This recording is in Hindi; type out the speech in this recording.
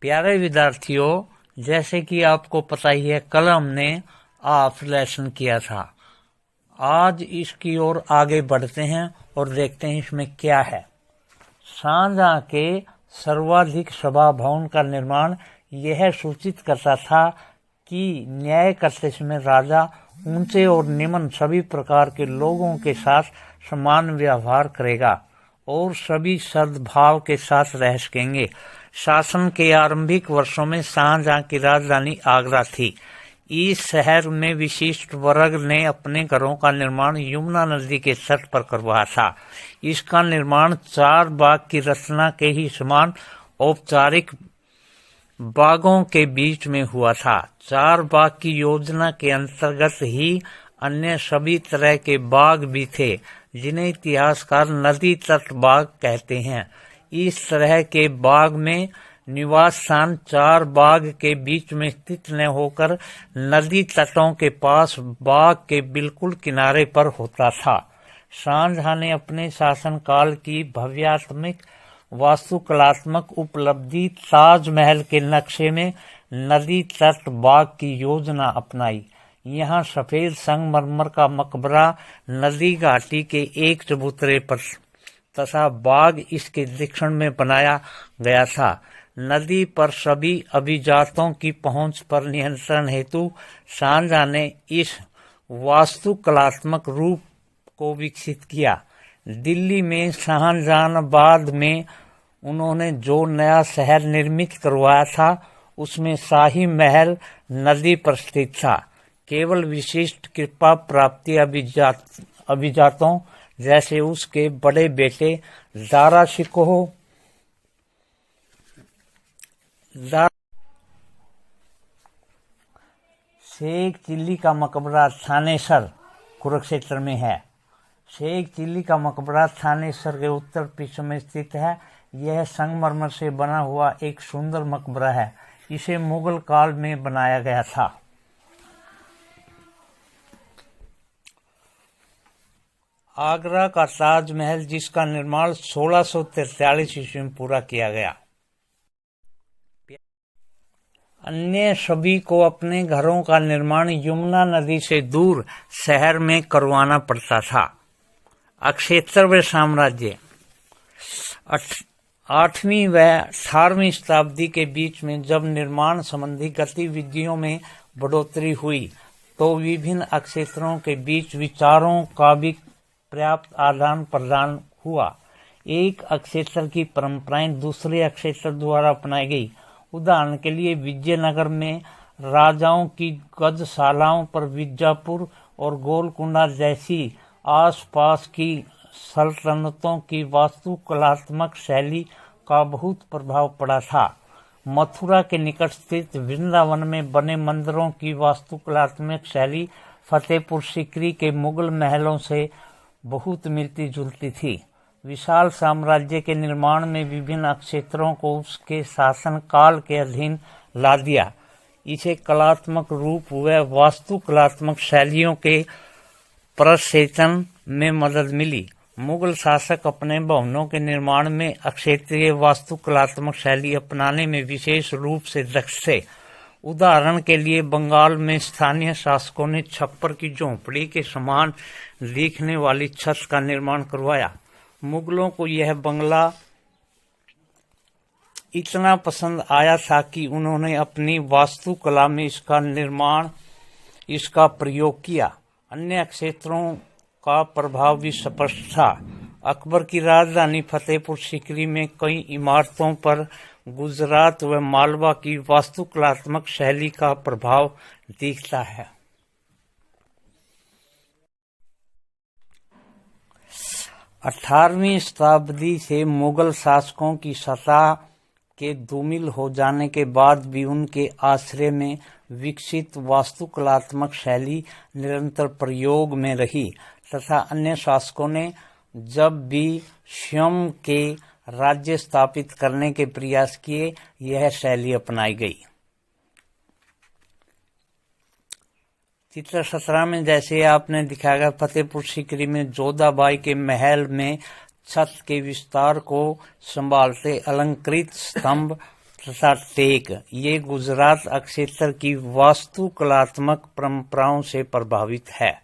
प्यारे विद्यार्थियों, जैसे कि आपको पता ही है, कल हमने आप लेसन किया था। आज इसकी ओर आगे बढ़ते हैं और देखते हैं इसमें क्या है। शाहजहां के सर्वाधिक सभा भवन का निर्माण यह सूचित करता था कि न्याय करते समय राजा ऊंचे और निम्न सभी प्रकार के लोगों के साथ समान व्यवहार करेगा और सभी सद्भाव के साथ रह सकेंगे। शासन के आरंभिक वर्षों में शाहजहां की राजधानी आगरा थी। इस शहर में विशिष्ट वर्ग ने अपने घरों का निर्माण यमुना नदी के तट पर करवाया था। इसका निर्माण 4 बाग की रचना के ही समान औपचारिक बागों के बीच में हुआ था। 4 बाग की योजना के अंतर्गत ही अन्य सभी तरह के बाग भी थे, जिन्हें इतिहासकार नदी तट बाग कहते हैं। इस तरह के बाग में निवास स्थान 4 बाग के बीच में स्थित न होकर नदी तटों के पास बाग के बिल्कुल किनारे पर होता था। शाहजहां ने अपने शासनकाल की भव्यात्मक वास्तुकलात्मक उपलब्धि ताजमहल के नक्शे में नदी तट बाग की योजना अपनाई। यहाँ सफेद संगमरमर का मकबरा नदी घाटी के एक चबूतरे पर तथा बाग इसके दक्षिण में बनाया गया था। नदी पर सभी अभिजातों की पहुंच पर नियंत्रण हेतु शाहजहां ने इस वास्तुकलात्मक रूप को विकसित किया। दिल्ली में शाहजहानाबाद में उन्होंने जो नया शहर निर्मित करवाया था, उसमें शाही महल नदी पर स्थित था। केवल विशिष्ट कृपा प्राप्ति अभिजातों जैसे उसके बड़े बेटे दारा शिकोह शेख चिल्ली का मकबरा थानेसर कुरुक्षेत्र में है। शेख चिल्ली का मकबरा थानेसर के उत्तर पश्चिम में स्थित है। यह संगमरमर से बना हुआ एक सुंदर मकबरा है। इसे मुगल काल में बनाया गया था। आगरा का ताजमहल, जिसका निर्माण 1643 ईस्वी में पूरा किया गया। अन्य सभी को अपने घरों का निर्माण यमुना नदी से दूर शहर में करवाना पड़ता था। अक्षेत्र साम्राज्य 8वीं व 18वीं शताब्दी के बीच में जब निर्माण संबंधी गतिविधियों में बढ़ोतरी हुई, तो विभिन्न अक्षेत्रों के बीच विचारों का भी पर्याप्त आदान प्रदान हुआ। एक अक्षेत्र की परंपराएं दूसरे अक्षेत्र द्वारा अपनाई गई। उदाहरण के लिए विजयनगर में राजाओं की गजशालाओं पर बीजापुर और गोलकुंडा जैसी आसपास की सल्तनतों की वास्तुकलात्मक शैली का बहुत प्रभाव पड़ा था। मथुरा के निकट स्थित वृंदावन में बने मंदिरों की वास्तुकलात्मक शैली फतेहपुर सीकरी के मुगल महलों से बहुत मिलती जुलती थी। विशाल साम्राज्य के निर्माण में विभिन्न क्षेत्रों को उसके शासन काल के अधीन ला दिया। इसे कलात्मक रूप व वास्तुकलात्मक शैलियों के प्रक्षेपण में मदद मिली। मुगल शासक अपने भवनों के निर्माण में क्षेत्रीय वास्तुकलात्मक शैली अपनाने में विशेष रूप से दक्ष थे। उदाहरण के लिए बंगाल में स्थानीय शासकों ने छप्पर की झोंपड़ी के समान दिखने वाली छत का निर्माण करवाया। मुगलों को यह बंगला इतना पसंद आया था कि उन्होंने अपनी वास्तुकला में इसका प्रयोग किया। अन्य क्षेत्रों का प्रभाव भी स्पष्ट था। अकबर की राजधानी फतेहपुर सीकरी में कई इमारतों पर गुजरात व मालवा की वास्तुकलात्मक शैली का प्रभाव दिखता है। 18वीं शताब्दी से मुगल शासकों की सत्ता के धूमिल हो जाने के बाद भी उनके आश्रय में विकसित वास्तुकलात्मक शैली निरंतर प्रयोग में रही तथा अन्य शासकों ने जब भी स्वयं के राज्य स्थापित करने के प्रयास किए, यह शैली अपनाई गई। चित्र 17 में जैसे आपने दिखाया, फतेहपुर सीकरी में जोधाबाई के महल में छत के विस्तार को संभालते अलंकृत स्तंभ तथा टेक ये गुजरात क्षेत्र की वास्तुकलात्मक परंपराओं से प्रभावित है।